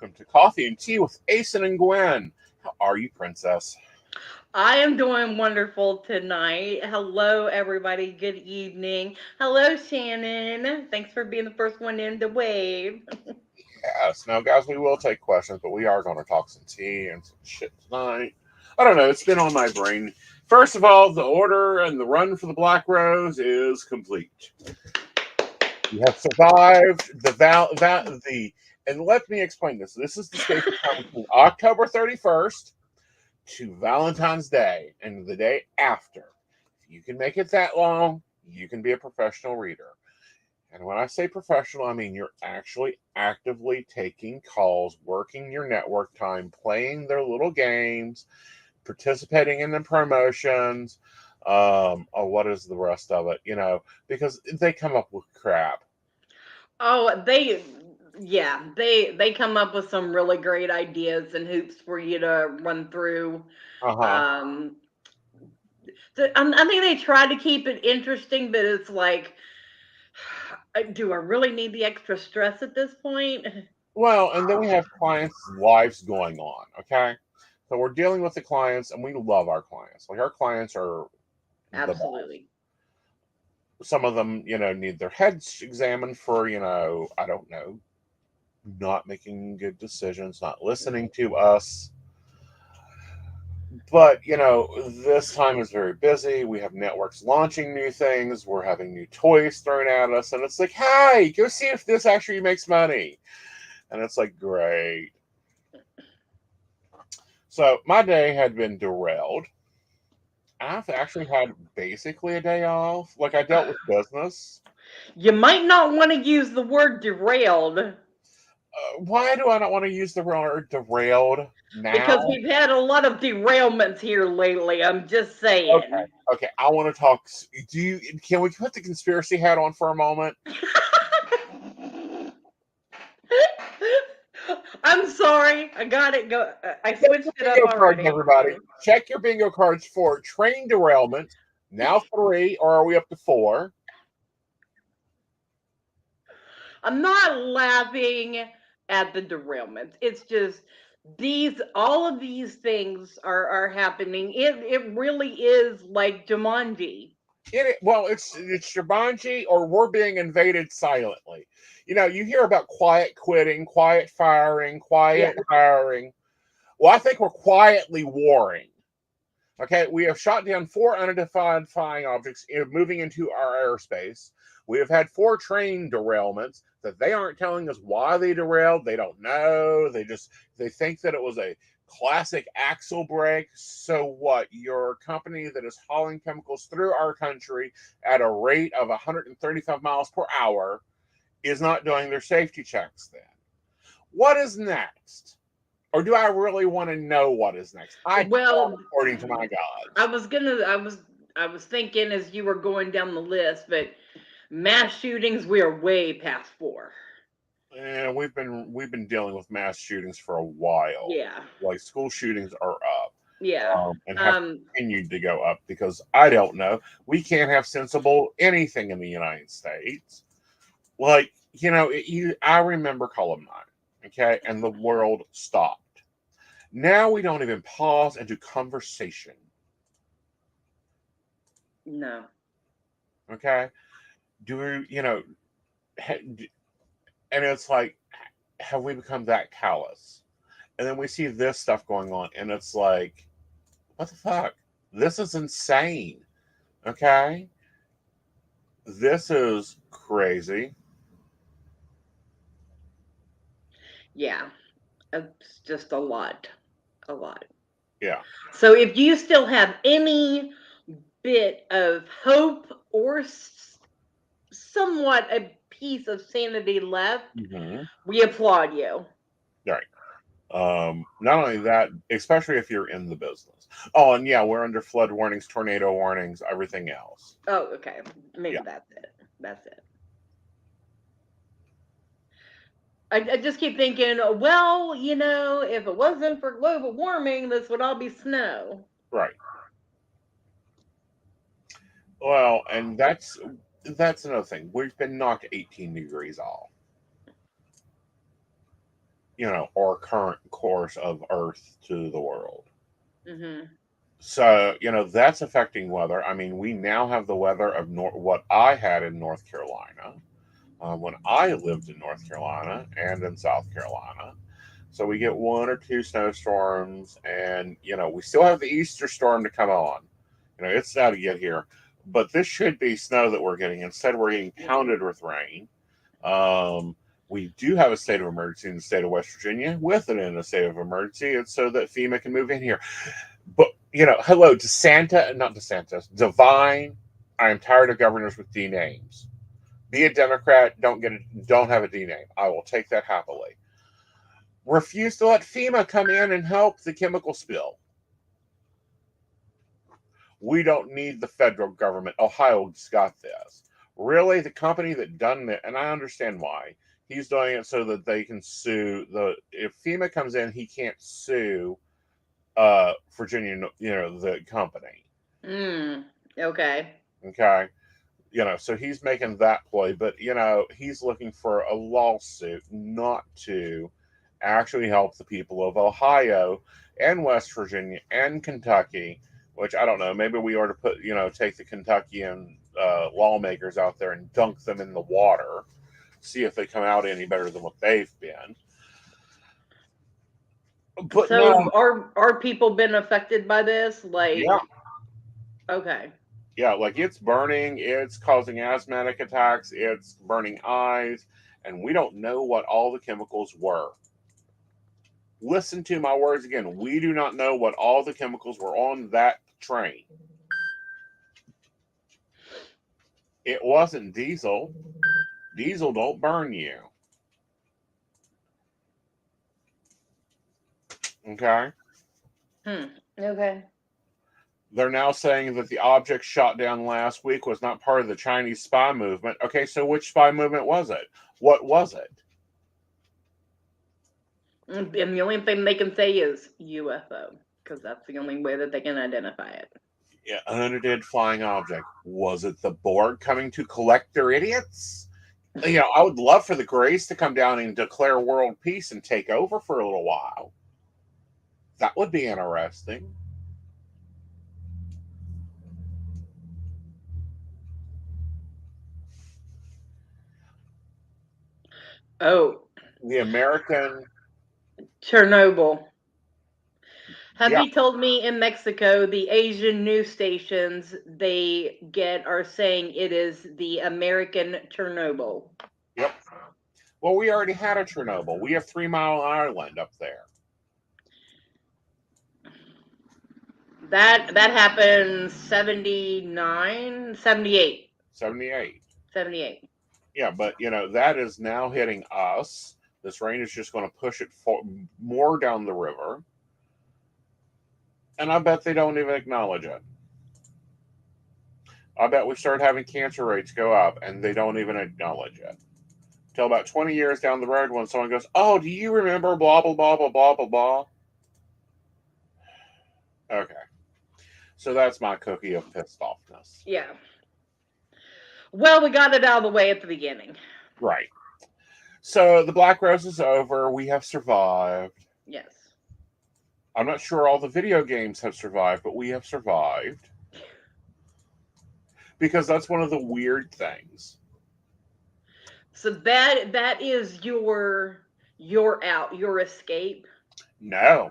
welcome to Coffee and Tea with Aeson and Gwen. How are you, Princess? I am doing wonderful tonight. Hello, everybody. Good evening. Hello, Shannon. Thanks for being the first one in the wave. Yes. Now, guys, we will take questions, but we are going to talk some tea and some shit tonight. I don't know. It's been on my brain. First of all, the order and the run for the Black Rose is complete. You have survived and let me explain this. This is the space of time between October 31st to Valentine's Day and the day after. If you can make it that long, you can be a professional reader. And when I say professional, I mean you're actually actively taking calls, working your network time, playing their little games, participating in the promotions. Or what is the rest of it? Because they come up with crap. Oh, yeah, they come up with some really great ideas and hoops for you to run through. Uh huh. Um, I think they try to keep it interesting, but it's like, do I really need the extra stress at this point? Well, and then we have clients' lives going on. Okay, so we're dealing with the clients, and we love our clients. Like our clients are the best. Absolutely. Some of them, need their heads examined for, I don't know, not making good decisions, not listening to us. But, this time is very busy. We have networks launching new things. We're having new toys thrown at us. And it's like, hey, go see if this actually makes money. And it's like, great. So my day had been derailed. I've actually had basically a day off. Like I dealt with business. You might not want to use the word derailed Why do I not want to use the word derailed because now? we've had a lot of derailments here lately. I'm just Okay, saying. okay. I want to talk. Do you? Can we put the conspiracy hat on for a moment? I'm sorry. I got it. Go. I Check your switched it up bingo cards, already. everybody. Check your bingo cards for train derailment. Now three, or are we up to four? I'm not laughing at the derailments. It's just all of these things are happening. It really is like Jumanji. Well, it's Jumanji, or we're being invaded silently. You hear about quiet quitting, quiet firing, Yeah. quiet hiring. Well, I think we're quietly warring. Okay, we have shot down four unidentified flying objects moving into our airspace. We have had four train derailments that they aren't telling us why they derailed. They don't know. They think that it was a classic axle break. So what? Your company that is hauling chemicals through our country at a rate of 135 miles per hour is not doing their safety checks then. What is next? Or do I really want to know what is next? I don't, Well, according to my gods. I was gonna. I was thinking as you were going down the list, but mass shootings, we are way past four. And we've been dealing with mass shootings for a while. Yeah. Like school shootings are up, Yeah. and have continued to go up because I don't know. We can't have sensible anything in the United States. Like I remember Columbine, okay, and the world stopped. Now we don't even pause and do conversation, No. okay? Do we, and it's like, have we become that callous? And then we see this stuff going on, and it's like, what the fuck? This is insane. Okay? This is crazy. Yeah. It's just a lot. A lot. Yeah. So if you still have any bit of hope or somewhat a piece of sanity left, Hmm. we applaud you. Right. Not only that, especially if you're in the business. Oh, and yeah, we're under flood warnings, tornado warnings, everything else. Oh, okay. Maybe Yeah. that's it. That's it. I just keep thinking, well, if it wasn't for global warming, this would all be snow. Right. Well, and that's another thing. We've been knocked 18 degrees off. our current course of Earth to the world. Mm-hmm. So, that's affecting weather. I mean, we now have the weather of what I had in North Carolina when I lived in North Carolina and in South Carolina. So we get one or two snowstorms, and we still have the Easter storm to come on. It's now to get here, but this should be snow that we're getting. Instead, we're getting pounded with rain. Um, we do have a state of emergency in the state of West Virginia. With it in a state of emergency, it's so that FEMA can move in here. But hello, DeSanta, not DeSantis, Divine. I am tired of governors with D names. Be a Democrat, don't have a D name. I will take that happily. Refuse to let FEMA come in and help the chemical spill. We don't need the federal government. Ohio's got this. Really, the company that done it, and I understand why. He's doing it so that they can sue if FEMA comes in, he can't sue Virginia, the company. Okay. Okay. So he's making that play, but he's looking for a lawsuit not to actually help the people of Ohio and West Virginia and Kentucky, which I don't know, maybe we ought to put, take the Kentuckian lawmakers out there and dunk them in the water, see if they come out any better than what they've been. But So no, are people been affected by this? Like, yeah, okay. yeah, like it's burning, it's causing asthmatic attacks, it's burning eyes, and we don't know what all the chemicals were. Listen to my words again. We do not know what all the chemicals were on that train. It wasn't diesel. Diesel don't burn you. Okay? Okay. They're now saying that the object shot down last week was not part of the Chinese spy movement. Okay, so which spy movement was it? What was it? And the only thing they can say is UFO, because that's the only way that they can identify it. Yeah, an unidentified flying object. Was it the Borg coming to collect their idiots? I would love for the Greys to come down and declare world peace and take over for a little while. That would be interesting. Oh, The American, Chernobyl. Have yeah, you told me in Mexico the Asian news stations they get are saying it is the American Chernobyl? yep. Well, we already had a Chernobyl. We have 3 Mile Island up there. That happened 79, 78. 78. 78. Yeah, but that is now hitting us. This rain is just going to push it more down the river. And I bet they don't even acknowledge it. I bet we start having cancer rates go up and they don't even acknowledge it. Till about 20 years down the road when someone goes, "Oh, do you remember blah, blah, blah, blah, blah, blah, blah?" Okay. So that's my cookie of pissed offness. Yeah. Well, we got it out of the way at the beginning. Right. So the Black Rose is over. We have survived. Yes. I'm not sure all the video games have survived, but we have survived. Because that's one of the weird things. So that is your out, your escape. No.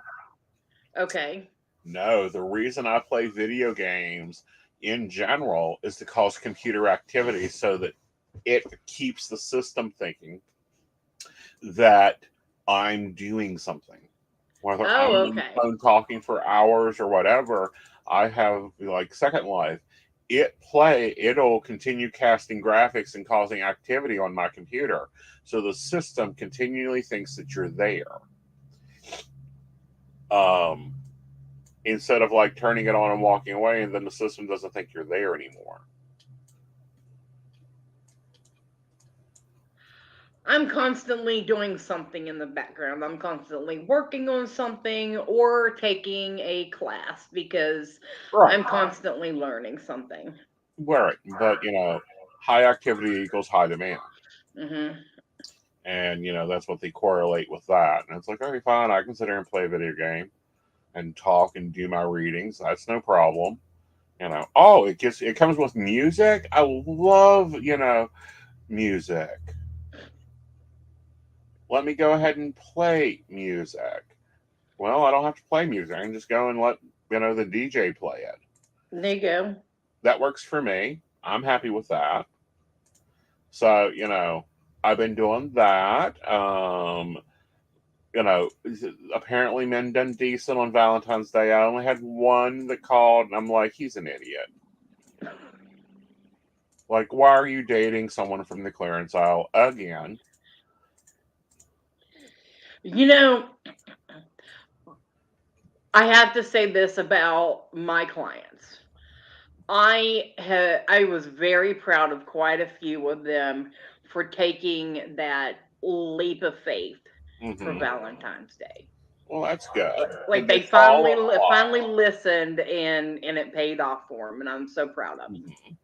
Okay. No, the reason I play video games in general is to cause computer activity so that it keeps the system thinking that I'm doing something. Whether I'm Oh, on the okay. phone talking for hours or whatever, I have like Second Life. It'll continue casting graphics and causing activity on my computer. So the system continually thinks that you're there. Um, Instead of like turning it on and walking away, and then the system doesn't think you're there anymore. I'm constantly doing something in the background. I'm constantly working on something or taking a class because Right. I'm constantly learning something. Right. But high activity equals high demand. Hmm. And that's what they correlate with that. And it's like, okay, fine, I can sit here and play a video game and talk and do my readings. That's no problem. Oh, it comes with music. I love music. Let me go ahead and play music. Well, I don't have to play music. I can just go and let the DJ play it. There you go. That works for me. I'm happy with that. So I've been doing that. Apparently men done decent on Valentine's Day. I only had one that called, and I'm like, he's an idiot. Like, why are you dating someone from the clearance aisle again? You know, I have to say this about my clients. I was very proud of quite a few of them for taking that leap of faith for Hmm. Valentine's Day. Well, that's good. Like They they follow finally along. listened, and it paid off for them, and I'm so proud of them. Mhm.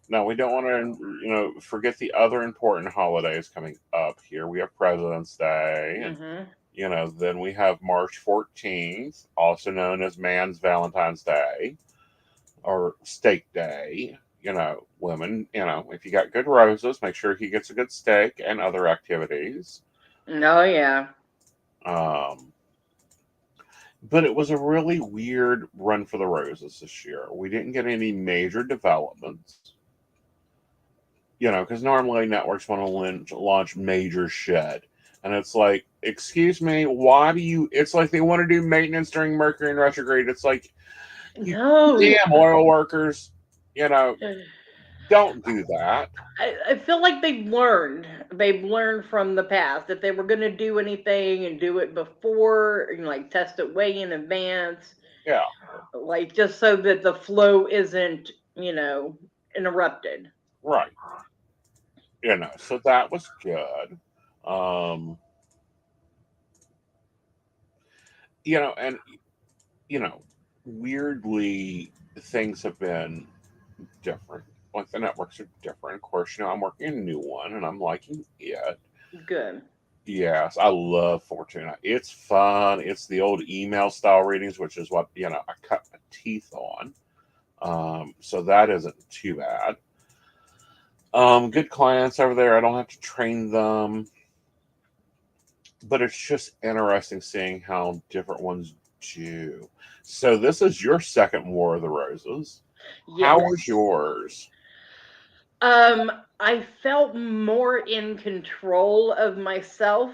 Now, we don't want to, forget the other important holidays coming up here. We have President's Day, and Hmm. then we have March 14th, also known as Man's Valentine's Day or Steak Day. Women, if you got good roses, make sure he gets a good steak and other activities. Oh yeah. Um, but it was a really weird run for the roses this year. We didn't get any major developments. Because normally networks want to launch major shit. And it's like, excuse me, why do you? It's like they want to do maintenance during Mercury and retrograde. It's like, you No. damn oil workers, you know, don't do that. I feel like they've learned. They've learned from the past. If they were going to do anything and do it before, like test it way in advance, Yeah, like just so that the flow isn't, interrupted. right. So that was good. Um, and you know, weirdly, things have been different. Like the networks are different. Of course, I'm working a new one and I'm liking it. Good. Yes, I love Fortuna. It's fun. It's the old email style readings, which is what I cut my teeth on. So that isn't too bad. Good clients over there. I don't have to train them, but it's just interesting seeing how different ones do. So this is your second War of the Roses. How was Yes. yours? Um, I felt more in control of myself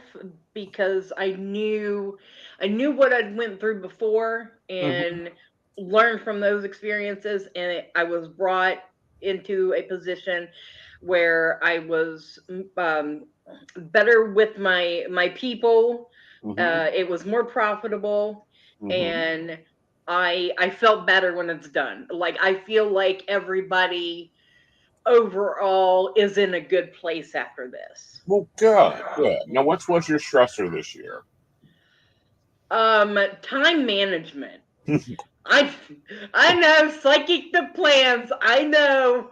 because I knew what I'd went through before Hmm. and learned from those experiences, and I was brought into a position where I was better with my people. Hmm. It was more profitable, Hmm. and I felt better when it's done. Like I feel like everybody overall is in a good place after this. Well, good, good. Now, what's your stressor this year? Time management. I I know psychic the plans. I know.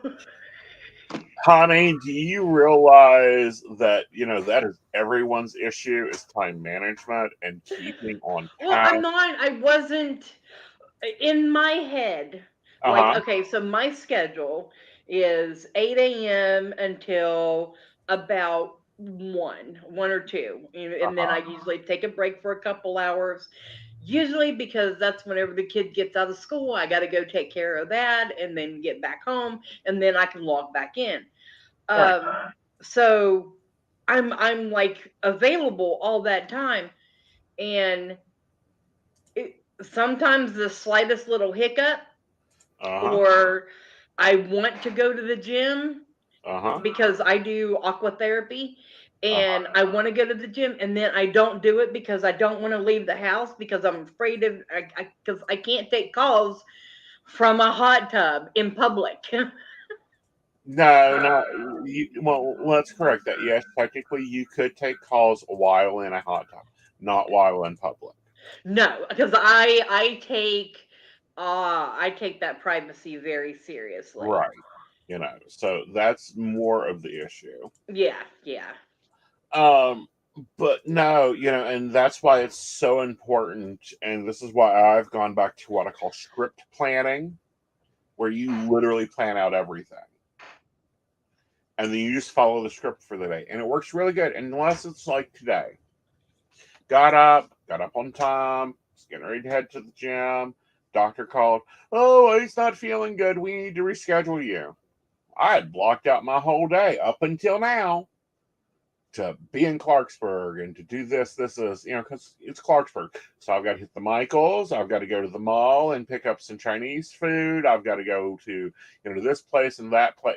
Honey, do you realize that that is everyone's issue is time management and keeping on Well, task? I wasn't in my head. Uh Like, huh. okay, so my schedule is 8 a.m. until about 1 or 2. Uh And then I huh. usually take a break for a couple hours. Usually because that's whenever the kid gets out of school, I got to go take care of that and then get back home and then I can log back in. Right. So I'm like available all that time, and sometimes the slightest little hiccup, Uh huh. or I want to go to the gym Uh huh. because I do aqua therapy Uh and huh. I want to go to the gym and then I don't do it because I don't want to leave the house because I'm afraid of because I can't take calls from a hot tub in public. No, no. Well, let's correct that. Yes, technically, you could take calls while in a hot tub, not while in public. No, because I take that privacy very seriously. Right. So that's more of the issue. Yeah, yeah. Um, but no, and that's why it's so important. And this is why I've gone back to what I call script planning, where you literally plan out everything. And then you just follow the script for the day. And it works really good. Unless it's like today. Got up on time, was getting ready to head to the gym. Doctor called. Oh, he's not feeling good. We need to reschedule you. I had blocked out my whole day up until now to be in Clarksburg and to do this is, because it's Clarksburg. So I've got to hit the Michaels. I've got to go to the mall and pick up some Chinese food. I've got to go to, to this place and that place.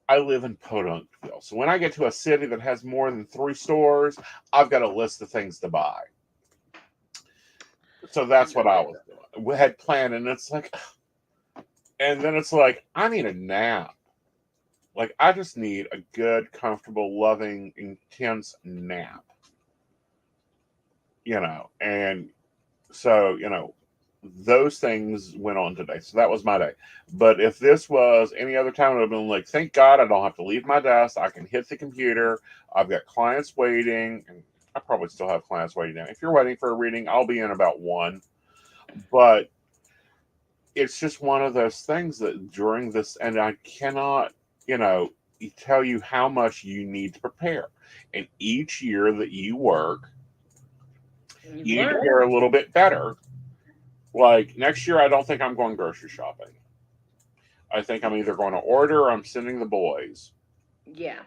I live in Podunkville. So when I get to a city that has more than 3 stores, I've got a list of things to buy. So that's what I was doing. We had planned, and it's like, and then it's like, I need a nap. Like, I just need a good, comfortable, loving, intense nap. And so, those things went on today. So that was my day. But if this was any other time, it would have been like, thank God I don't have to leave my desk. I can hit the computer. I've got clients waiting. And I probably still have clients waiting now. If you're waiting for a reading, I'll be in about 1. But it's just one of those things that during this, and I cannot, tell you how much you need to prepare. And each year that you work, you need to prepare a little bit better. Like next year, I don't think I'm going grocery shopping. I think I'm either going to order or I'm sending the boys. Yeah.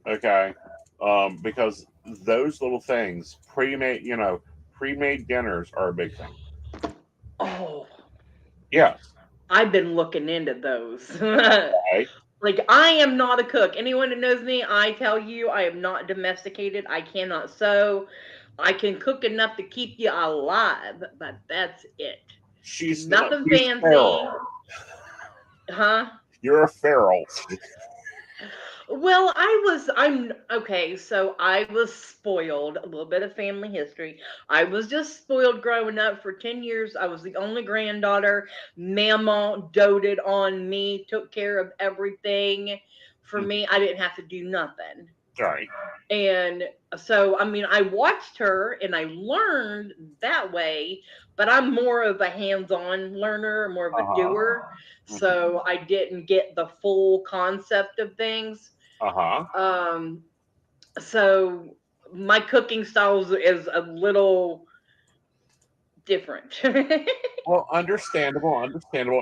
Okay. Because those little things, pre-made dinners are a big thing. Oh. Yes. I've been looking into those. Right. Like, I am not a cook. Anyone that knows me, I tell you, I am not domesticated. I cannot sew. I can cook enough to keep you alive, but that's it. She's Nothing she's fancy. feral. Huh? You're a feral. Well, I'm okay, so I was spoiled. A little bit of family history. I was just spoiled growing up for 10 years. I was the only granddaughter. Mama doted on me, took care of everything for me. I didn't have to do nothing. Right. And so, I mean, I watched her and I learned that way, but I'm more of a hands on learner, more of a Uh-huh. doer. Mm-hmm. So I didn't get the full concept of things. Uh-huh. Um, so my cooking styles is a little different. Well, understandable.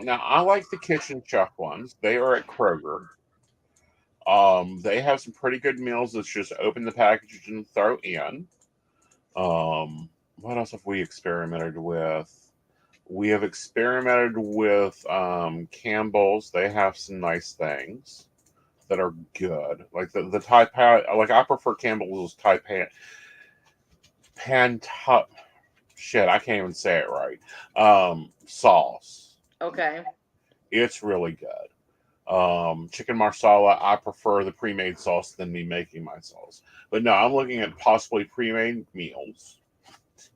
Now, I like the kitchen chef ones. They are at Kroger. They have some pretty good meals. That's just open the package and throw in. What else have we experimented with? We have experimented with Campbell's. They have some nice things that are good. Like the Thai pan. Like I prefer Campbell's Thai pan shit. I can't even say it right. Sauce. Okay. It's really good. Chicken marsala, I prefer the pre-made sauce than me making my sauce. But no, I'm looking at possibly pre-made meals.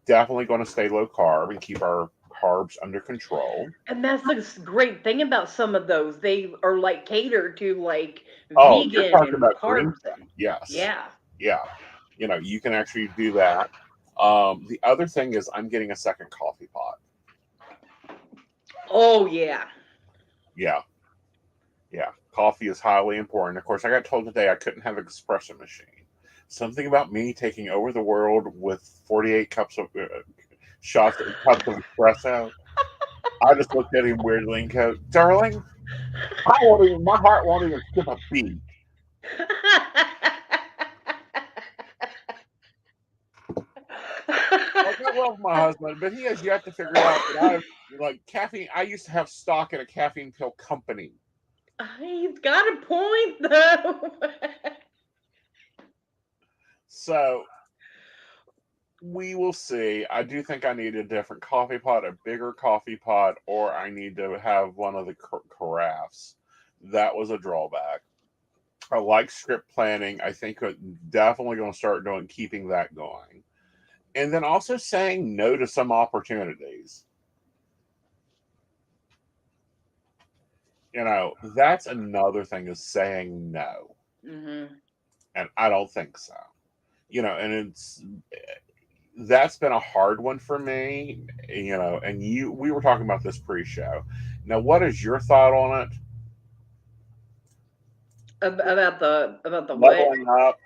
Definitely going to stay low carb and keep our carbs under control. And that's the great thing about some of those. They are like catered to like Oh, you're vegan talking and about green carbs. stuff. Yes. Yeah. Yeah. You can actually do that. The other thing is I'm getting a second coffee pot. Oh yeah. Yeah. Yeah. Coffee is highly important. Of course, I got told today I couldn't have an espresso machine. Something about me taking over the world with 48 cups of shots of cups of espresso. I just looked at him weirdly and go, "Darling, my heart won't even skip a beat." Like I love my husband, but he has yet to figure out that I like caffeine. I used to have stock in a caffeine pill company. He's got a point though. So we will see. I do think I need a different coffee pot, a bigger coffee pot, or I need to have one of the carafes. That was a drawback. I like script planning. I think I'm definitely going to start doing keeping that going. And then also saying no to some opportunities. That's another thing is saying no. Mm-hmm. And I don't think so. And that's been a hard one for me, and we were talking about this pre-show. Now, what is your thought on it? About the what? Leveling up.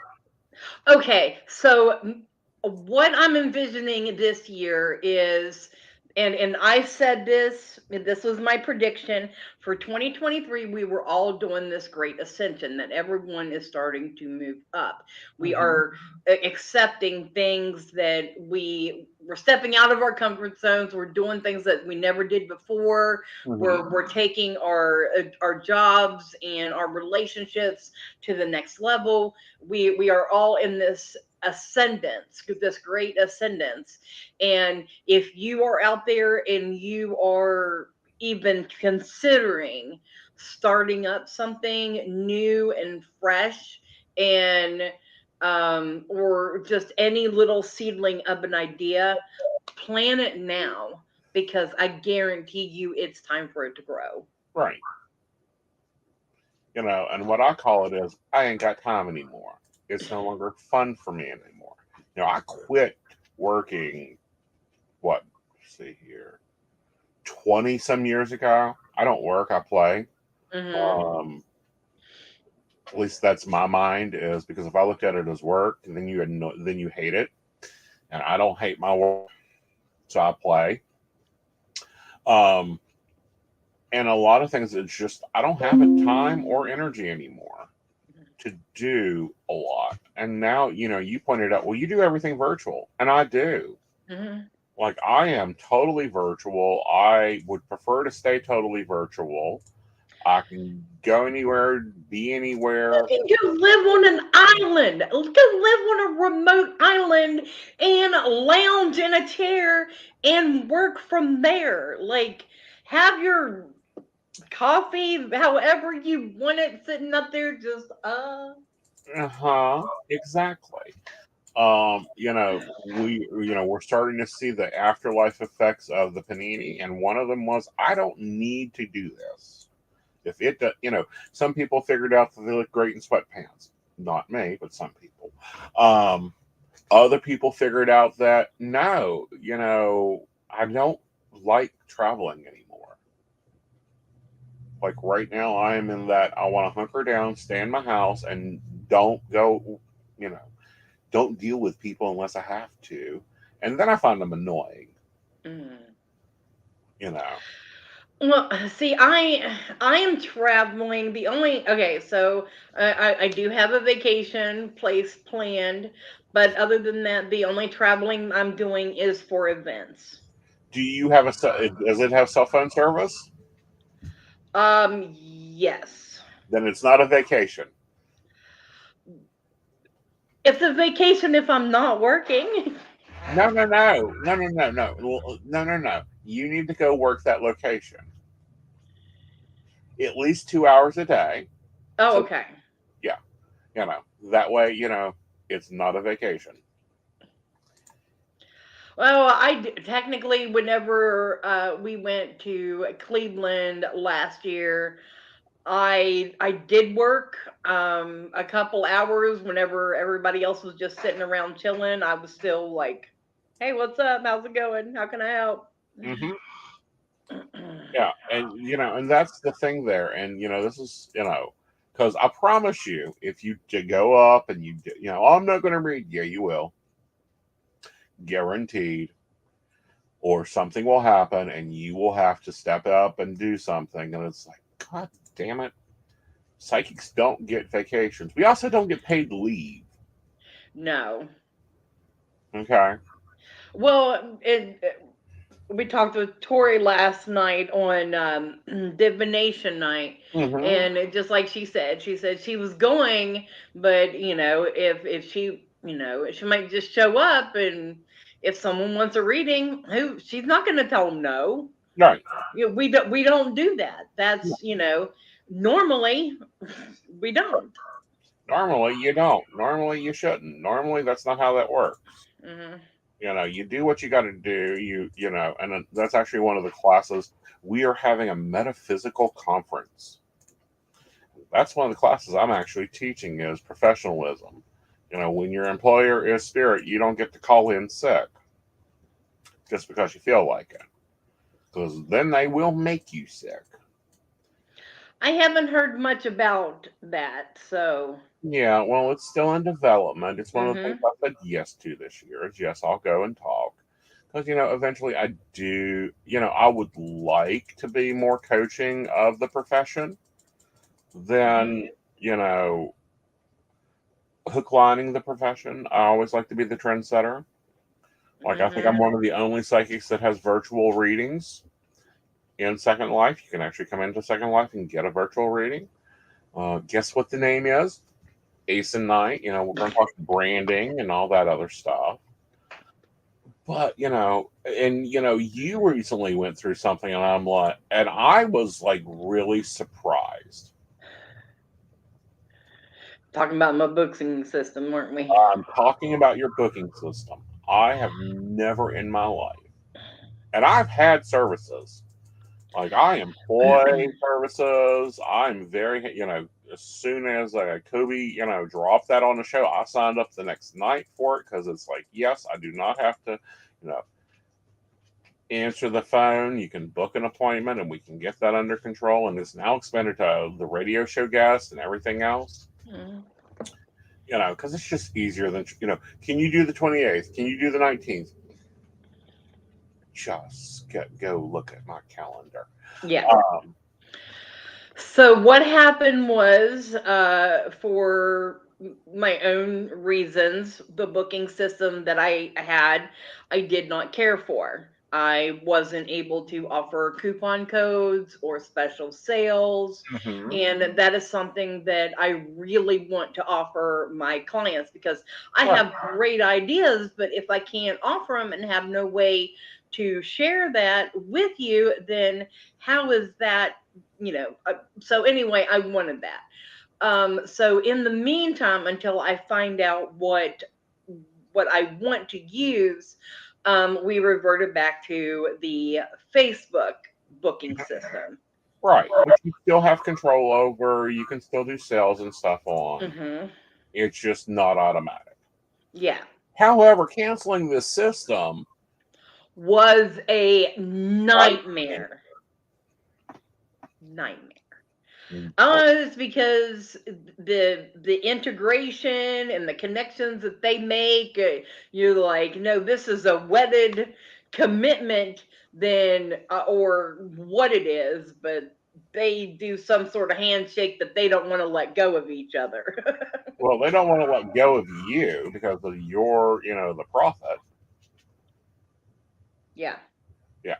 Okay, so what I'm envisioning this year is, and I said this was my prediction for 2023. We were all doing this great ascension that everyone is starting to move up. We Hmm. are accepting things that we're stepping out of our comfort zones. We're doing things that we never did before. Hmm. We're taking our jobs and our relationships to the next level. We are all in this ascendance, this great ascendance. And if you are out there and you are even considering starting up something new and fresh, and or just any little seedling of an idea, plan it now, because I guarantee you it's time for it to grow. Right. And what I call it is I ain't got time anymore. It's no longer fun for me anymore. I quit working, what, let's see here, 20 some years ago. I don't work, I play. Hmm. Um, at least that's my mind, is because if I looked at it as work, then you hate it. And I don't hate my work, so I play. Um, and a lot of things, it's just I don't have the time or energy anymore to do a lot. And now, you pointed out, well, you do everything virtual, and I do. Hmm. Like, I am totally virtual. I would prefer to stay totally virtual. I can go anywhere, be anywhere. You can go live on an island. Go live on a remote island and lounge in a chair and work from there. Like, have your coffee however you want it sitting up there, just Uh-huh, exactly. We're starting to see the afterlife effects of the panini, and one of them was, I don't need to do this. If it does, some people figured out that they look great in sweatpants. Not me, but some people. Um, Other people figured out that no, I don't like traveling anymore. Like right now, I am in that I want to hunker down, stay in my house, and don't go, you know, don't deal with people unless I have to. And then I find them annoying, mm. you know. Well, see, I am traveling. The only okay, so I do have a vacation place planned, but other than that, the only traveling I'm doing is for events. Do you have does it have cell phone service? Yes. Then it's not a vacation. It's a vacation if I'm not working. No, no, no, no, no, no, no, no, no, no. You need to go work that location at least 2 hours a day. Oh, So okay. yeah, that way, it's not a vacation. Well, technically, whenever we went to Cleveland last year, I did work a couple hours whenever everybody else was just sitting around chilling. I was still like, "Hey, what's up? How's it going? How can I help?" Hmm. Yeah, and and that's the thing there, and this is because I promise you, if you go up and "Oh, I'm not going to read," yeah, you will, guaranteed, or something will happen, and you will have to step up and do something, and it's like, God damn it, psychics don't get vacations. We also don't get paid leave. No. Okay. Well, we talked with Tori last night on divination night, Hmm. and just like she said she was going, but if she she might just show up, and if someone wants a reading, who she's not going to tell them no. Right. We don't do that. No. That's normally we don't. Normally you don't. Normally you shouldn't. Normally that's not how that works. Hmm. You do what you got to do. And that's actually one of the classes. We are having a metaphysical conference that's one of the classes I'm actually teaching is professionalism. When your employer is spirit, you don't get to call in sick just because you feel like it, because then they will make you sick. I haven't heard much about that, so. Yeah, well, it's still in development. It's one of the things Mm-hmm. I said yes to this year. Is yes, I'll go and talk. Because, eventually I do, I would like to be more coaching of the profession than, hook lining the profession. I always like to be the trendsetter. Like, I think I'm Mm-hmm. one of the only psychics that has virtual readings in Second Life. You can actually come into Second Life and get a virtual reading. Guess what the name is? Aeson Knight. We're going to talk branding and all that other stuff. But you recently went through something, and I was like really surprised. Talking about my booking system, weren't we? I'm talking about your booking system. I have never in my life, and I've had services. Like, I employ services. I'm very, as soon as Kobe, dropped that on the show, I signed up the next night for it because it's like, yes, I do not have to, you know, answer the phone. You can book an appointment and we can get that under control. And it's now expanded to the radio show guest and everything else. Mm. Because it's just easier than, can you do the 28th? Can you do the 19th? Just go look at my calendar. Yeah. Um, So what happened was, for my own reasons, the booking system that I had, I did not care for. I wasn't able to offer coupon codes or special sales. mhm. And that is something that I really want to offer my clients because I Right. have great ideas, but if I can't offer them and have no way to share that with you, then how is that, so anyway, I wanted that. So in the meantime, until I find out what I want to use, we reverted back to the Facebook booking system. Right, which you still have control over. You can still do sales and stuff on. Hmm. It's just not automatic. Yeah, However, canceling this system, was a nightmare. Nightmare. It's because the integration and the connections that they make, you're like, no, this is a wedded commitment, then or what it is, but they do some sort of handshake that they don't want to let go of each other. well, they don't want to let go of you because of your, the profit. Yeah. Yeah.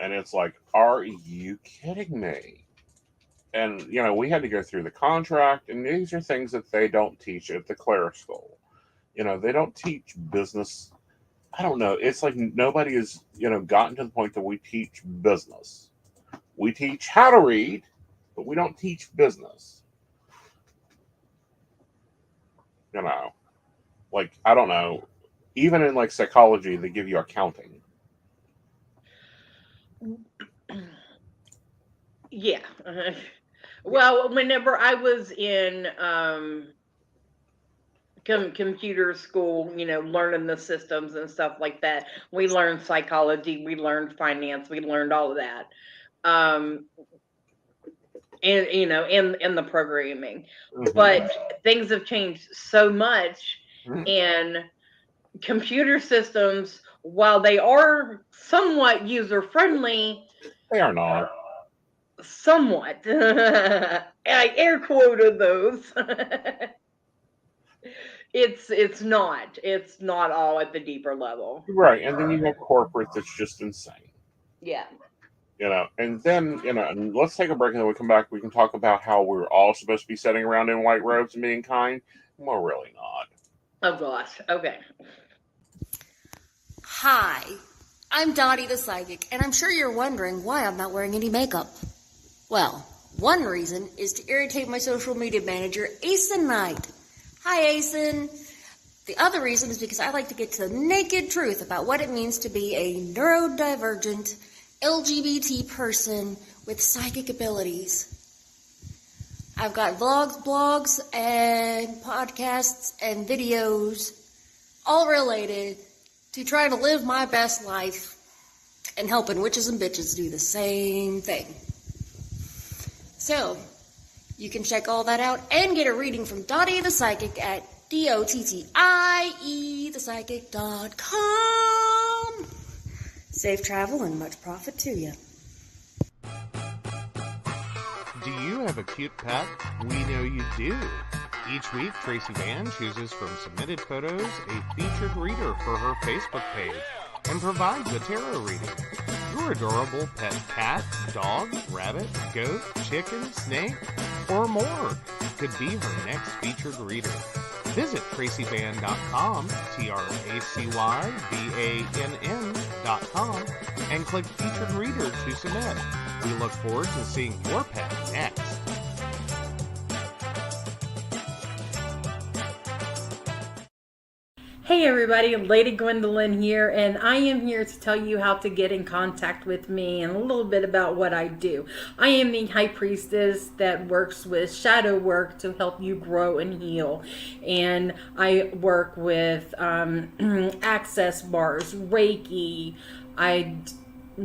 And it's like, are you kidding me? And, we had to go through the contract, and these are things that they don't teach at the Claire School. They don't teach business. I don't know. It's like nobody has, gotten to the point that we teach business. We teach how to read, but we don't teach business. Like, I don't know. Even in like psychology, they give you accounting. Yeah. Well, whenever I was in computer school, learning the systems and stuff like that, we learned psychology, we learned finance, we learned all of that. Um, and in the programming. But things have changed so much, Mhm. and computer systems, while they are somewhat user friendly, They are not. somewhat, I air quoted those. It's not all at the deeper level. Right. And then you have corporate that's just insane. Yeah. And then, and let's take a break and then we come back. We can talk about how we're all supposed to be sitting around in white robes and being kind. We're really not. Oh gosh. Okay. Hi, I'm Dottie the Psychic, and I'm sure you're wondering why I'm not wearing any makeup. Well, one reason is to irritate my social media manager, Aeson Knight. Hi, Aeson. The other reason is because I like to get to the naked truth about what it means to be a neurodivergent LGBT person with psychic abilities. I've got vlogs, blogs, and podcasts and videos all related to trying to live my best life and helping witches and bitches do the same thing. So, you can check all that out and get a reading from Dottie the Psychic at DOTTIEthepsychic.com. Safe travel and much profit to you. Do you have a cute pet? We know you do. Each week, Tracy Vann chooses from submitted photos a featured reader for her Facebook page and provides a tarot reading. Your adorable pet cat, dog, rabbit, goat, chicken, snake, or more could be her next featured reader. Visit TracyVann.com, TracyVann.com, and click Featured Reader to submit. We look forward to seeing your pet next. Hey everybody, Lady Gwendolyn here, and I am here to tell you how to get in contact with me and a little bit about what I do. I am the High Priestess that works with shadow work to help you grow and heal. And I work with access bars, Reiki, I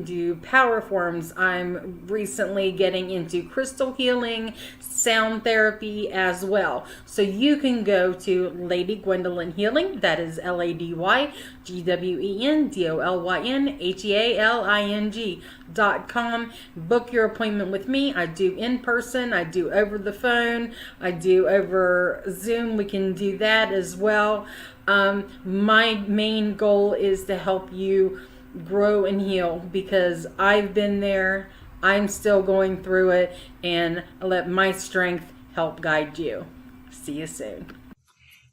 do power forms. I'm recently getting into crystal healing, sound therapy as well. So you can go to Lady Gwendolyn Healing, that is LadyGwendolynHealing.com. Book your appointment with me. I do in person, I do over the phone, I do over Zoom. We can do that as well. My main goal is to help you grow and heal, because I've been there, I'm still going through it, and I let my strength help guide you. See you soon.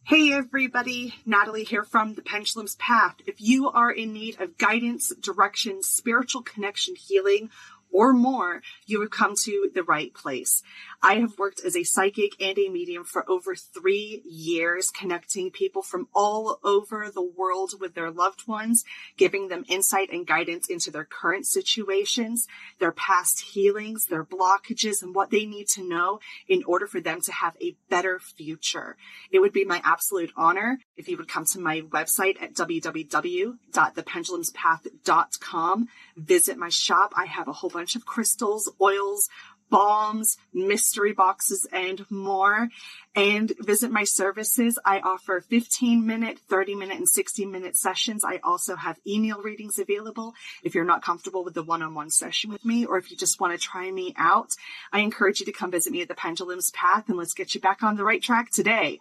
Hey everybody, Natalie here from The Pendulum's Path. If you are in need of guidance, direction, spiritual connection, healing, or more, you have come to the right place. I have worked as a psychic and a medium for over 3 years, connecting people from all over the world with their loved ones, giving them insight and guidance into their current situations, their past healings, their blockages, and what they need to know in order for them to have a better future. It would be my absolute honor if you would come to my website at www.thependulumspath.com. Visit my shop. I have a whole bunch of crystals, oils, balms, mystery boxes, and more. And visit my services. I offer 15-minute, 30-minute, and 60-minute sessions. I also have email readings available if you're not comfortable with the one-on-one session with me, or if you just want to try me out. I encourage you to come visit me at the Pendulum's Path, and let's get you back on the right track today.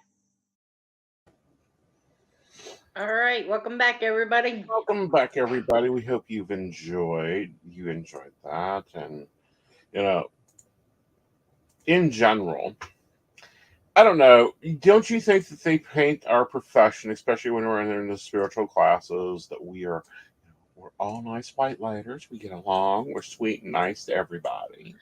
All right, welcome back everybody. Welcome back, everybody. We hope you enjoyed that. And, you know, in general, I don't know, don't you think that they paint our profession, especially when we're in the spiritual classes, that we're all nice white lighters, we get along, we're sweet and nice to everybody?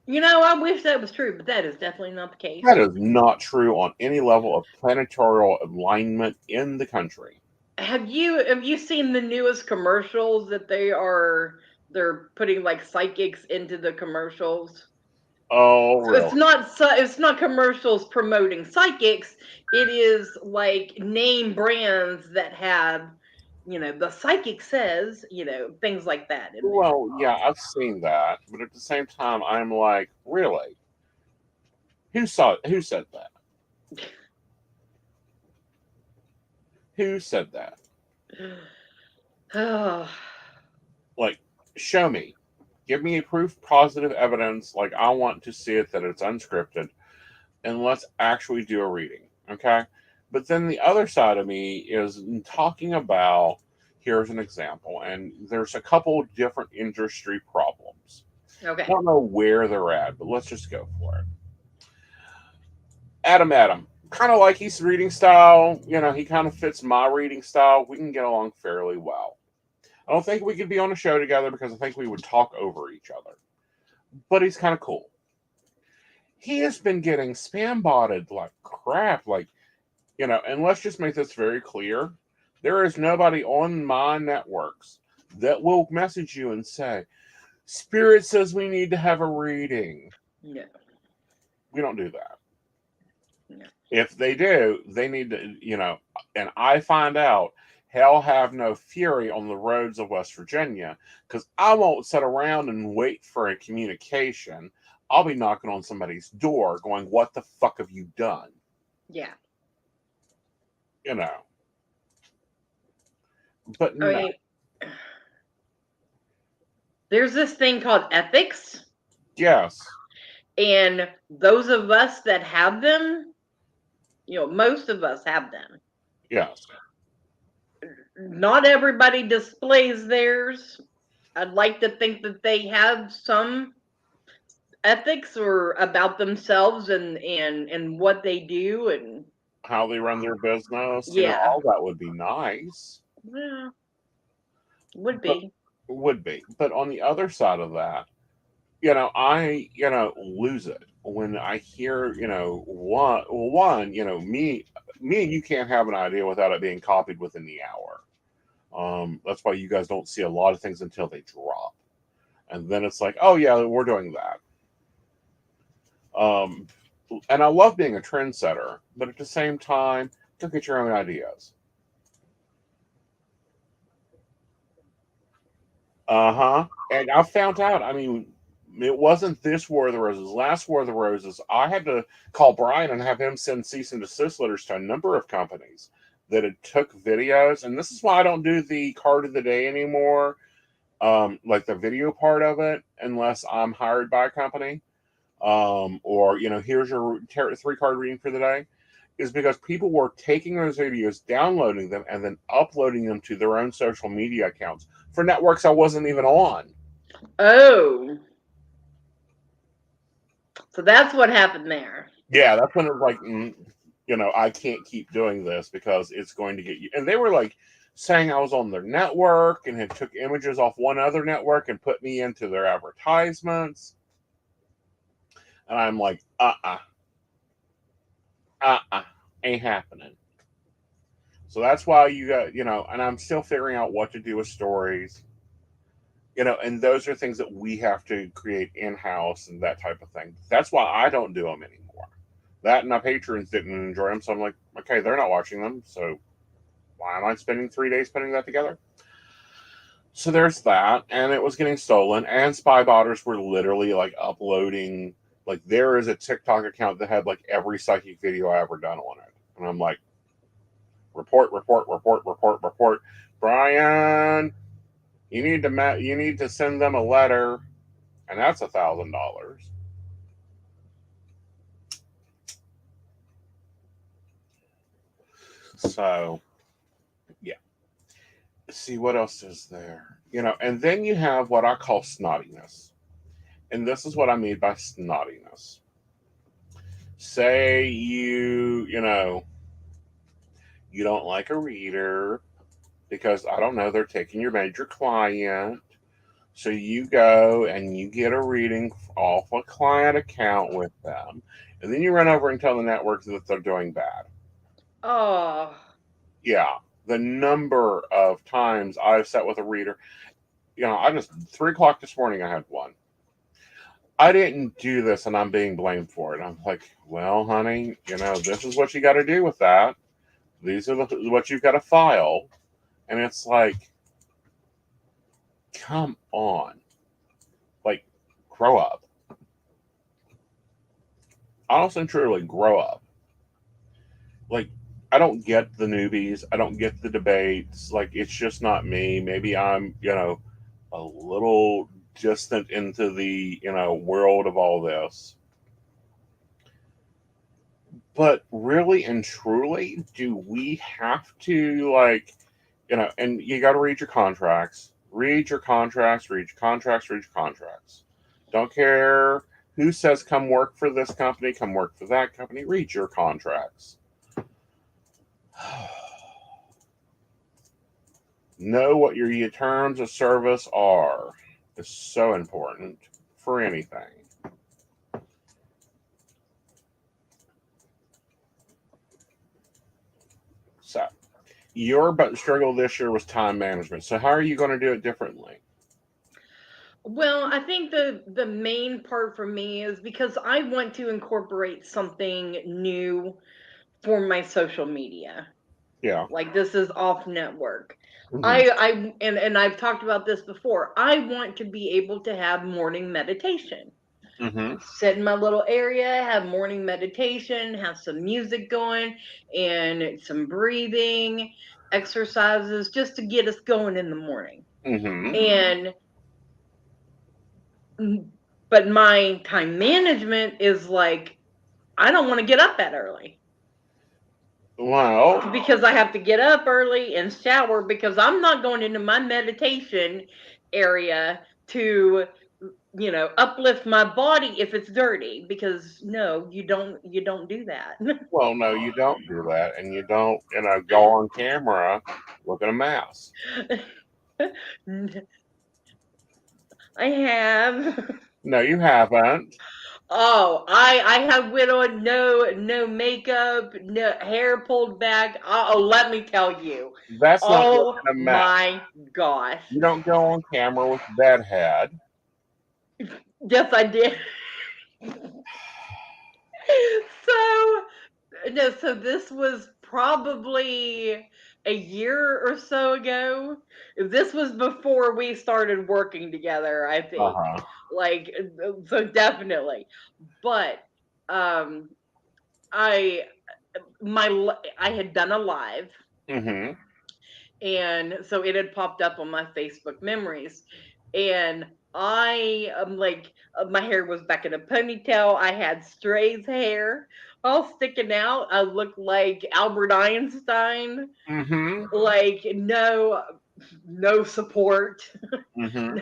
You know, I wish that was true, but that is definitely not the case. That is not true on any level of planetary alignment in the country. Have you seen the newest commercials that they're putting like psychics into the commercials? Oh, really? It's not commercials promoting psychics. It is like name brands that have, the psychic says, things like that. Well, yeah, I've seen that, but at the same time, I'm like, really? Who said that? Who said that? Like, show me. Give me a proof, positive evidence. Like, I want to see it, that it's unscripted. And let's actually do a reading, okay? But then the other side of me is talking about, here's an example, and there's a couple different industry problems. Okay. I don't know where they're at, but let's just go for it. Adam. Kind of like his reading style. He kind of fits my reading style. We can get along fairly well. I don't think we could be on a show together because I think we would talk over each other. But he's kind of cool. He has been getting spam botted like crap. And let's just make this very clear. There is nobody on my networks that will message you and say, Spirit says we need to have a reading. No. We don't do that. No. If they do, they need to, and I find out, hell have no fury on the roads of West Virginia, because I won't sit around and wait for a communication. I'll be knocking on somebody's door going, what the fuck have you done? Yeah. But no. Okay. There's this thing called ethics. Yes. And those of us that have them, most of us have them. Yes. Not everybody displays theirs. I'd like to think that they have some ethics or about themselves and what they do and how they run their business. Yeah. All that would be nice. Yeah. Would be. But on the other side of that, I, lose it when I hear, me and you can't have an idea without it being copied within the hour. That's why you guys don't see a lot of things until they drop. And then it's like, oh yeah, we're doing that. And I love being a trendsetter, but at the same time, don't get your own ideas. And I found out, it wasn't this War of the Roses. Last War of the Roses, I had to call Brian and have him send cease and desist letters to a number of companies that had took videos. And this is why I don't do the card of the day anymore, like the video part of it, unless I'm hired by a company. Or, here's your 3-card reading for the day, is because people were taking those videos, downloading them, and then uploading them to their own social media accounts for networks I wasn't even on. Oh. So that's what happened there. Yeah, that's when it was like, I can't keep doing this because it's going to get you. And they were like saying I was on their network and had took images off one other network and put me into their advertisements. And I'm like, ain't happening. So that's why you got, and I'm still figuring out what to do with stories, and those are things that we have to create in-house and that type of thing. That's why I don't do them anymore. That and my patrons didn't enjoy them. So I'm like, okay, they're not watching them. So why am I spending 3 days putting that together? So there's that. And it was getting stolen. And spy botters were literally like uploading. Like there is a TikTok account that had like every psychic video I ever done on it. And I'm like, report. Brian, you need to send them a letter. And that's $1,000. So, yeah. See, what else is there? And then you have what I call snottiness. And this is what I mean by snottiness. Say you don't like a reader because, I don't know, they're taking your major client. So you go and you get a reading off a client account with them. And then you run over and tell the network that they're doing bad. Oh. Yeah. The number of times I've sat with a reader, I just 3:00 this morning I had one. I didn't do this and I'm being blamed for it. I'm like, well, honey, this is what you got to do with that. These are what you've got to file. And it's like, come on. Like, grow up. Honestly and truly, grow up. Like, I don't get the newbies. I don't get the debates. Like, it's just not me. Maybe I'm, a little distant into the, world of all this. But really and truly, do we have to, like, and you got to read your contracts. Read your contracts. Don't care who says come work for this company, come work for that company. Read your contracts. Know what your terms of service are. It's so important for anything. So, your struggle this year was time management. So, how are you going to do it differently? Well, I think the main part for me is because I want to incorporate something new for my social media. Yeah. Like this is off network. Hmm. And I've talked about this before. I want to be able to have morning meditation. Hmm. Sit in my little area, have morning meditation, have some music going and some breathing exercises just to get us going in the morning. Hmm. And but my time management is like I don't want to get up that early Well, because I have to get up early and shower because I'm not going into my meditation area to uplift my body if it's dirty because no, you don't do that. well, no, you don't do that, and you don't, go on camera looking a mess. I have. No, you haven't. Oh, I have went on no makeup, no hair pulled back. Oh, let me tell you. That's not Oh looking a mess. my gosh. You don't go on camera with bedhead. Yes, I did. So no, so this was probably a year or so ago. This was before we started working together, I Uh think. huh. Like so definitely. But um I I had done a live Hmm. and so it had popped up on my Facebook memories and I am like my hair was back in a ponytail. I had Stray's hair all sticking out. I looked like Albert Einstein. Hmm. Like no support. Hmm.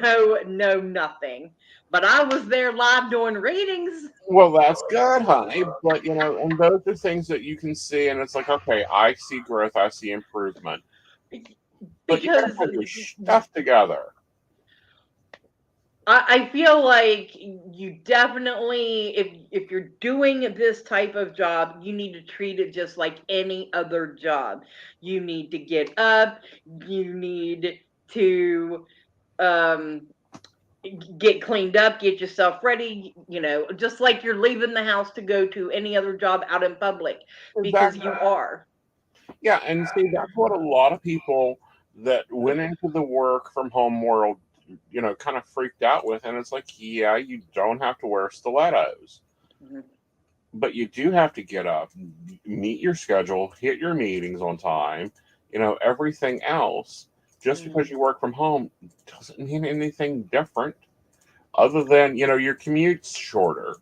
No nothing. But I was there live doing readings Well, that's good, honey. But and those are things that you can see, and it's like, okay, I see growth, I see improvement. But you gotta because have your stuff together. I feel like you definitely, if you're doing this type of job, you need to treat it just like any other job. You need to get up, you need to um get cleaned up, get yourself ready, just like you're leaving the house to go to any other job out in public because Exactly. you are. Yeah, and see, that's what a lot of people that went into the work from home world, kind of freaked out with. And it's like, yeah, you don't have to wear stilettos, Mhm. but you do have to get up, meet your schedule, hit your meetings on time. Everything else, just because Mhm. you work from home doesn't mean anything different other than, your commute's shorter.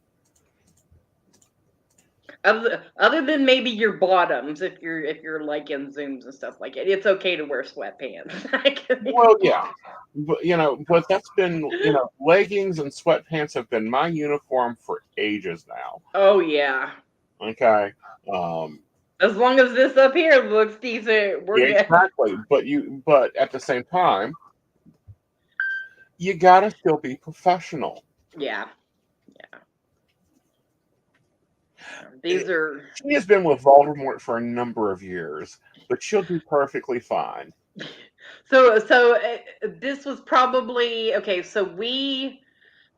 Other than maybe your bottoms, if you're like in Zooms and stuff like it, it's okay to wear sweatpants. Well, yeah, but that's been, leggings and sweatpants have been my uniform for ages now. Oh yeah. Okay. Um, As long as this up here looks decent, we're yeah, good. exactly. But at the same time, you gotta still be professional. Yeah, yeah. These It- are she has been with Voldemort for a number of years, but she'll do perfectly fine. so this was probably okay. So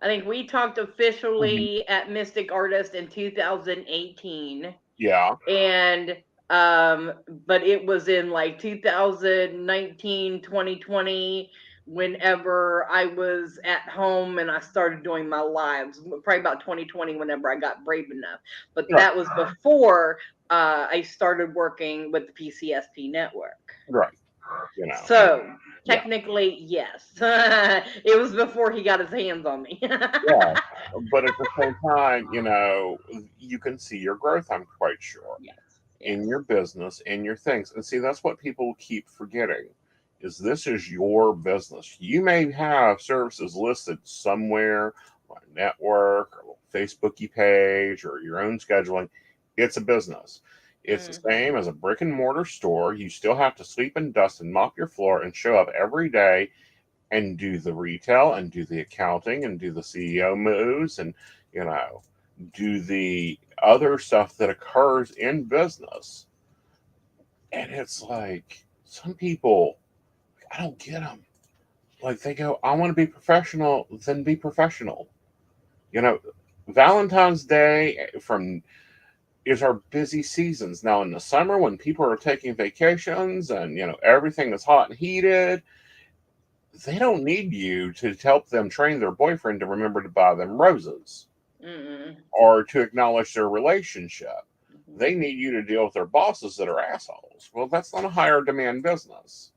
I think we talked Mhm. officially at Mystic Artist in 2018, Yeah. and but it was in like 2019, 2020 whenever I was at home and I started doing my lives, probably about 2020 whenever I got brave enough, but Right. that was before I started working with the PCSP network. Right. And So yeah, technically yes. It was before he got his hands on me. yeah. But at the same time, you can see your growth, I'm quite sure, Yes, in yes. your business, in your things. And see, that's what people keep forgetting is this is your business. You may have services listed somewhere on a network or a Facebooky page or your own scheduling. It's a business. It's the Hmm. same as a brick and mortar store. You still have to sweep and dust and mop your floor and show up every day and do the retail and do the accounting and do the CEO moves and you know do the other stuff that occurs in business. And it's like some people, I don't get them. like they go, I want to be professional, then be professional. You know, Valentine's Day is our busy seasons. Now in the summer when people are taking vacations and everything is hot and heated, they don't need you to help them train their boyfriend to remember to buy them roses Mm-mm. or to acknowledge their relationship. Mhm. They need you to deal with their bosses that are assholes. Well, that's not a higher demand business.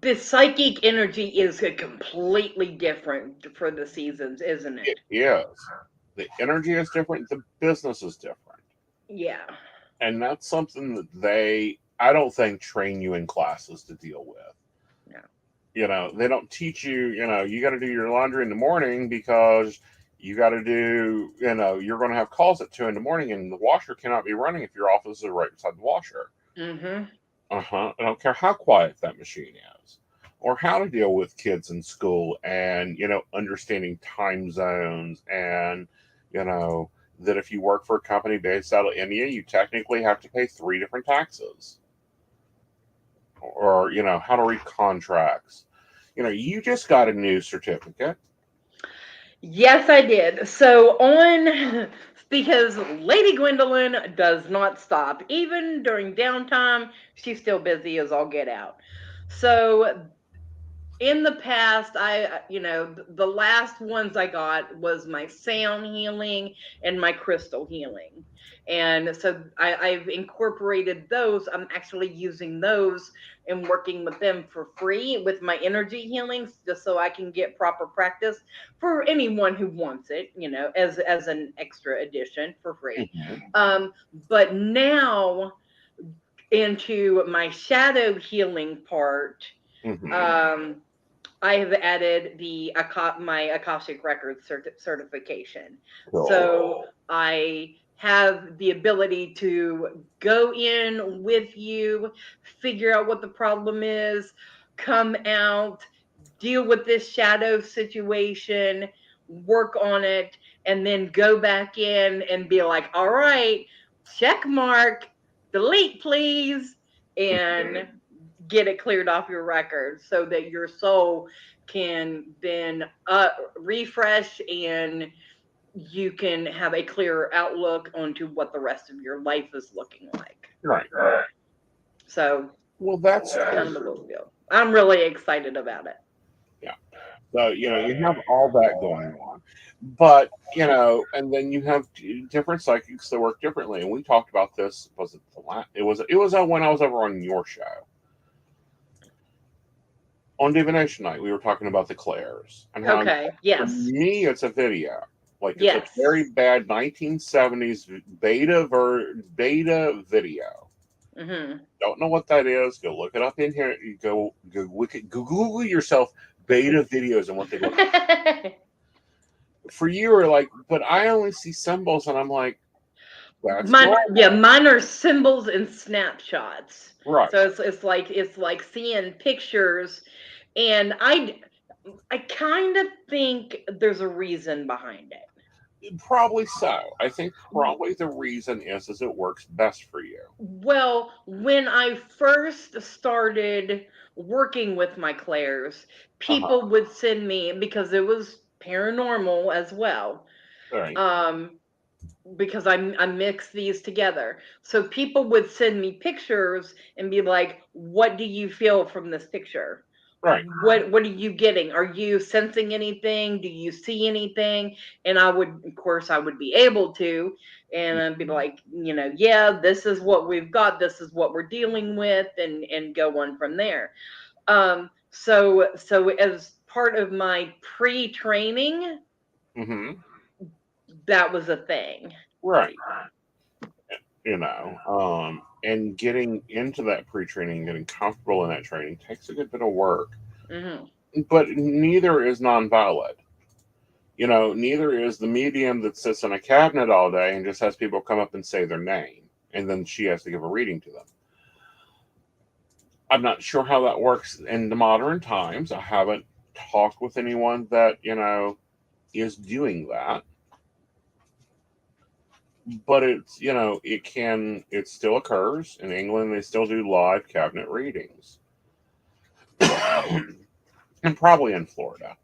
The psychic energy is completely different for the seasons, isn't It it? is. The energy is different, the business is different. Yeah. And that's something that I don't think, train you in classes to deal with. No. They don't teach you, you got to do your laundry in the morning because you got to do, you're going to have calls at 2 in the morning and the washer cannot be running if your office is right beside the washer. Mm-hmm. I don't care how quiet that machine is or how to deal with kids in school and, understanding time zones and, that if you work for a company based out of India, you technically have to pay 3 different taxes or, how to read contracts. You just got a new certificate. Yes, I did. So on because Lady Gwendolyn does not stop. Even during downtime, she's still busy as all get out. So in the past, the last ones I got was my sound healing and my crystal healing. And so I've incorporated those. I'm actually using those and working with them for free with my energy healings, just so I can get proper practice for anyone who wants it, as an extra addition for free. Mhm. But now into my shadow healing part, Mhm. um, I have added my Akashic Records certification. Cool. So I have the ability to go in with you, figure out what the problem is, come out, deal with this shadow situation, work on it, and then go back in and be like, all right, check mark, delete, please, and get it cleared off your record so that your soul can then refresh and you can have a clearer outlook onto what the rest of your life is looking like. Right. So Well, that's it's kind cool. of a little deal. I'm really excited about it. Yeah. So, you have all that going on. But, and then you have different psychics that work differently. And we talked about this, was it the last? It was when I was over on your show. On Divination Night, we were talking about the Claires and how, Okay. for Yes. me, it's a video. Like, it's a Yes. very bad 1970s beta video. Hmm. Don't know what that is? Go look it up in here. You Google yourself beta videos and what they look like. For you are like, but I only see symbols, and I'm like, that's Yeah, normal, mine are symbols and snapshots. right? So it's like seeing pictures, and I kind of think there's a reason behind it. Probably so. I think probably the reason is it works best for you. Well, when I first started working with my clairs, Uh huh. people would send me because it was paranormal as well. All right. Um, because I mix these together. So people would send me pictures and be like, "What do you feel from this picture? Right. What are you getting? Are you sensing anything? Do you see anything?" And of course, I would be able to, and I'd be like, yeah, this is what we've got. This is what we're dealing with, and go on from there. So as part of my pre-training, Mm-hmm. that was a thing. Right. And getting into that pre-training, getting comfortable in that training takes a good bit of work. Hmm. But neither is nonviolent. Neither is the medium that sits in a cabinet all day and just has people come up and say their name, and then she has to give a reading to them. I'm not sure how that works in the modern times. I haven't talked with anyone that, is doing that. But it still occurs. In England, they still do live cabinet readings. and probably in Florida.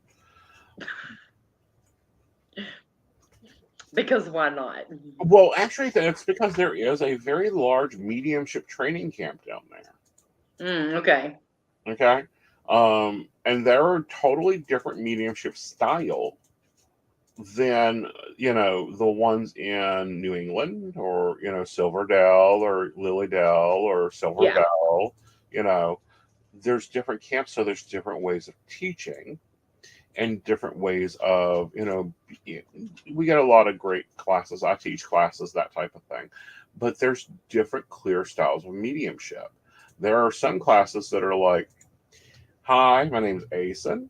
Because why not? Well, actually, it's because there is a very large mediumship training camp down there. Okay. Okay. And there are totally different mediumship style than, the ones in New England or, Silverdale or Lilydale or Silverdale. There's different camps, so there's different ways of teaching and different ways of, we get a lot of great classes. I teach classes, that type of thing. But there's different clear styles of mediumship. There are some classes that are like, hi, my name's Aeson.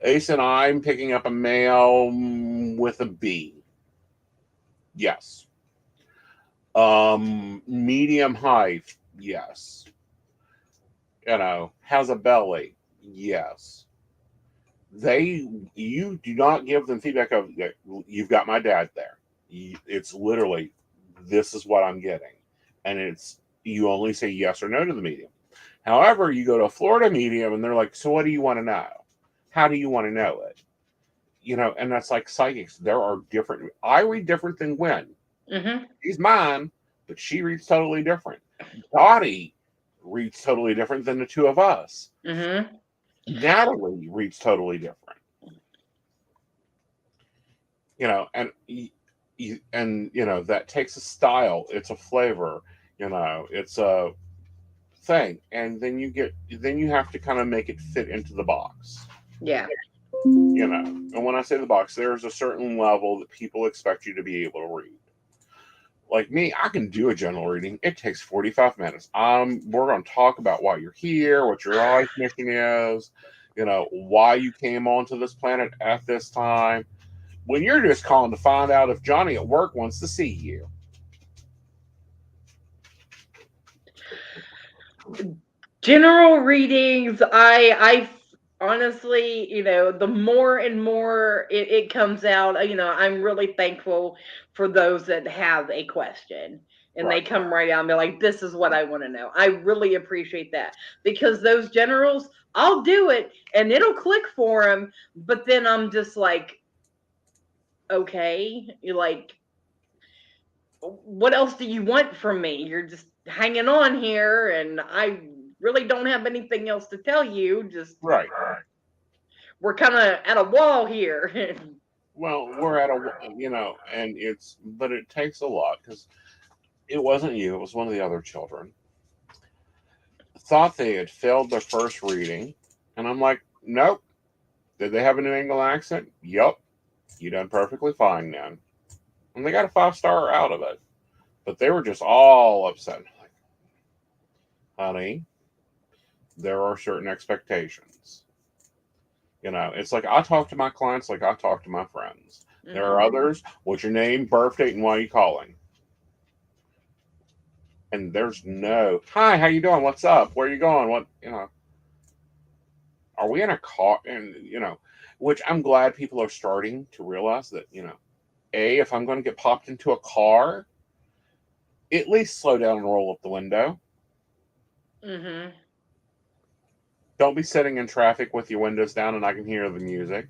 Aeson, I'm picking up a male with a B. Yes. Medium height. Yes. Has a belly. Yes. You do not give them feedback of, you've got my dad there. It's literally, this is what I'm getting. And you only say yes or no to the medium. However, you go to a Florida medium and they're like, so what do you want to know? How do you want to know it? And that's like psychics. There are different. I read different than Gwen. Mm-hmm. She's mine, but she reads totally different. Dottie reads totally different than the two of us. Mm-hmm. Natalie reads totally different. And that takes a style. It's a flavor. It's a thing, and then you have to kind of make it fit into the box. Yeah. And when I say the box, there's a certain level that people expect you to be able to read. Like me, I can do a general reading. It takes 45 minutes. We're going to talk about why you're here, what your life mission is, why you came onto this planet at this time. When you're just calling to find out if Johnny at work wants to see you. General readings, I honestly, the more and more it comes out, I'm really thankful for those that have a question and Right. they come right out and be like, this is what I want to know. I really appreciate that, because those generals, I'll do it and it'll click for them, but then I'm just like, okay, you're like, what else do you want from me? You're just hanging on here and I really don't have anything else to tell you. Just Right. we're kind of at a wall here. Well, we're at and but it takes a lot, because it wasn't you, it was one of the other children. Thought they had failed their first reading, and I'm like, nope. Did they have a New England accent? Yup. You done perfectly fine then. And they got a 5-star out of it. But they were just all upset. Like, honey, there are certain expectations. It's like I talk to my clients like I talk to my friends. Mm-hmm. There are others. What's your name, birth date, and why are you calling? And there's no, hi, how you doing? What's up? Where are you going? What, are we in a car? And, which I'm glad people are starting to realize that, if I'm going to get popped into a car, at least slow down and roll up the window. Mm-hmm. Don't be sitting in traffic with your windows down and I can hear the music.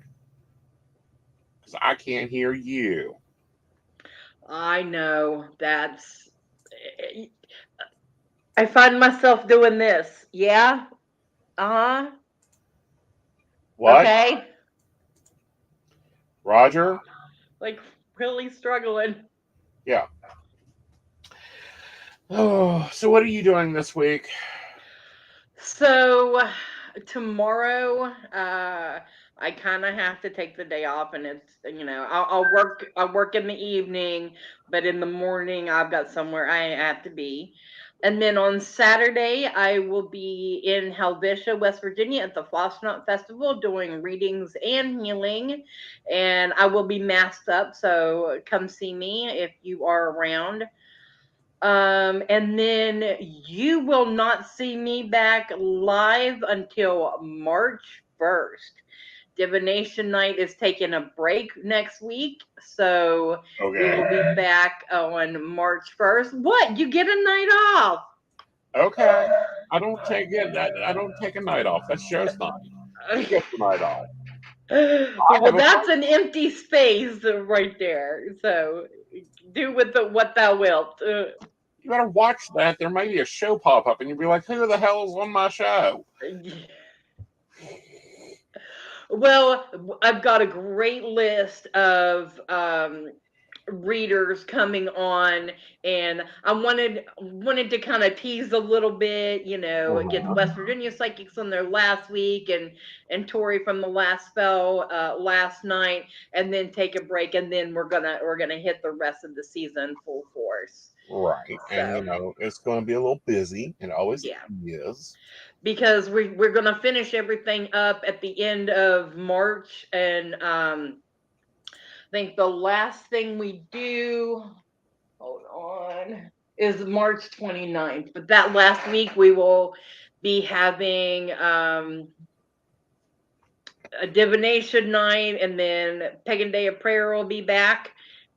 Because I can't hear you. I know. I find myself doing this. Yeah? Uh-huh. What? Okay. Roger? Like, really struggling. Yeah. Oh, so what are you doing this week? So tomorrow, I kind of have to take the day off, and it's I'll work in the evening, but in the morning I've got somewhere I have to be. And then on Saturday, I will be in Helvetia, West Virginia at the Flossnut Festival doing readings and healing. And I will be masked up, so come see me if you are around. And then you will not see me back live until March 1st. Divination Night is taking a break next week, so we will be back on March 1st. What? You get a night off? Okay. I don't take it. I don't take a night off. That's show's night. You get the night off. Well, that's an empty space right there. So do with what thou wilt. You better watch that. There may be a show pop up, and you'll be like, "Who the hell is on my show?" Well, I've got a great list of readers coming on, and I wanted to kind of tease a little bit, get the West Virginia psychics on there last week, and Tori from the last spell last night, and then take a break, and then we're gonna hit the rest of the season full force. Right, So, and it's going to be a little busy, and always is. Because we're gonna finish everything up at the end of March, and I think the last thing we do, hold on, is March 29th. But that last week we will be having a divination night, and then Pagan Day of Prayer will be back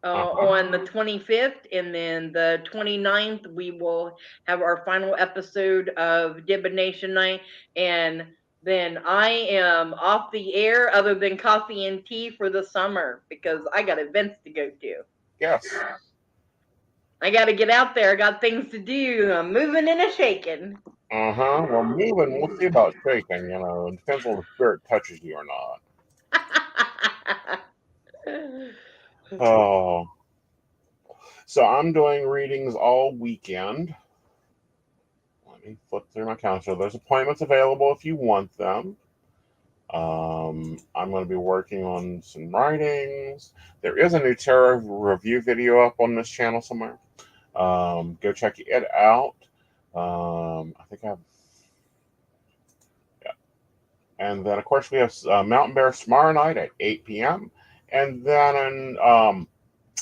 on the 25th, and then the 29th we will have our final episode of divination night, and then I am off the air other than coffee and tea for the summer because I got events to go to. Yes. I got to get out there. I got things to do. I'm moving and a shaking. Well, moving, we'll see about shaking. It depends on the spirit touches you or not. Oh. So I'm doing readings all weekend. Let me flip through my calendar. There's appointments available if you want them. I'm going to be working on some writings. There is a new tarot review video up on this channel somewhere. Go check it out. I think I have. Yeah. And then, of course, we have Mountain Bear tomorrow night at 8 p.m. And then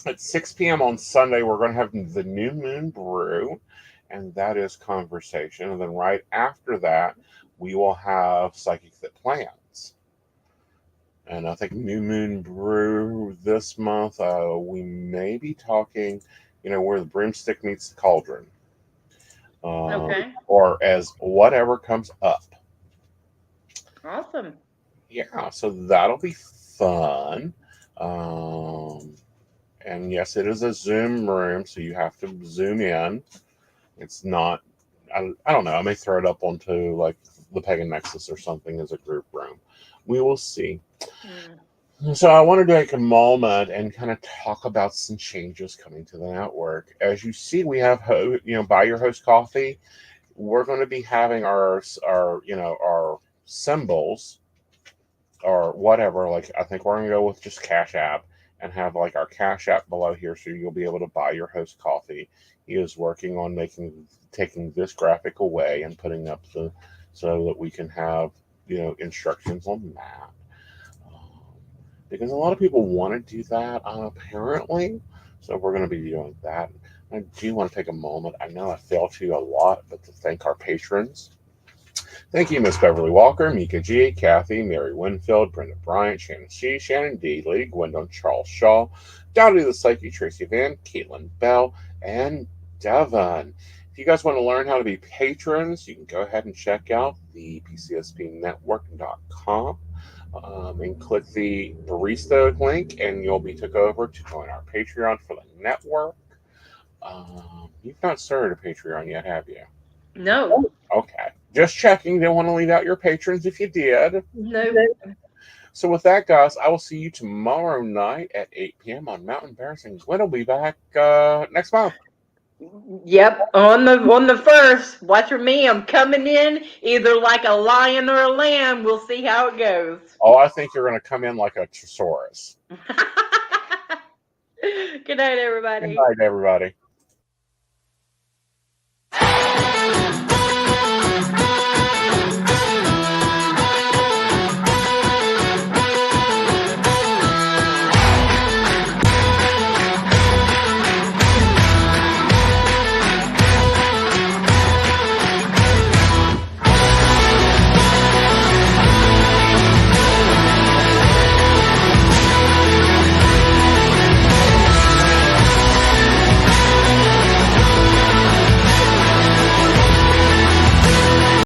at 6 p.m. on Sunday, we're going to have the New Moon Brew. And that is conversation. And then right after that, we will have Psychic That Plans. And I think New Moon Brew this month, we may be talking, where the broomstick meets the cauldron. Okay. Or as whatever comes up. Awesome. Yeah, so that'll be fun. And yes, it is a Zoom room, so you have to zoom in. It's not, I don't know, I may throw it up onto like the Pagan Nexus or something as a group room. We will see. So I wanted to take a moment and kind of talk about some changes coming to the network. As you see, we have, Buy Your Host Coffee. We're going to be having our symbols or whatever. Like, I think we're going to go with just Cash App and have like our Cash App below here, so you'll be able to buy your host coffee. He is working on taking this graphic away and putting up so that we can have instructions on that. Because a lot of people want to do that apparently, so we're going to be doing that. I do want to take a moment. I know I fail to a lot, but to thank our patrons. Thank you, Miss Beverly Walker, Mika G, Kathy, Mary Winfield, Brenda Bryant, Shannon C, Shannon D, Lee, Gwendolyn Charles Shaw, Dowdy the Psyche, Tracy Van, Caitlin Bell, and Devon. If you guys want to learn how to be patrons, you can go ahead and check out the PCSPnetwork.com and click the barista link, and you'll be took over to join our Patreon for the network. You've not started a Patreon yet, have you? No. Okay. Just checking. Didn't want to leave out your patrons if you did. No. So with that, guys, I will see you tomorrow night at 8 p.m. on Mountain Bears, and Gwen will be back next month. Yep, on the 1st. Watch for me. I'm coming in either like a lion or a lamb. We'll see how it goes. Oh, I think you're going to come in like a thesaurus. Good night, everybody. Good night, everybody.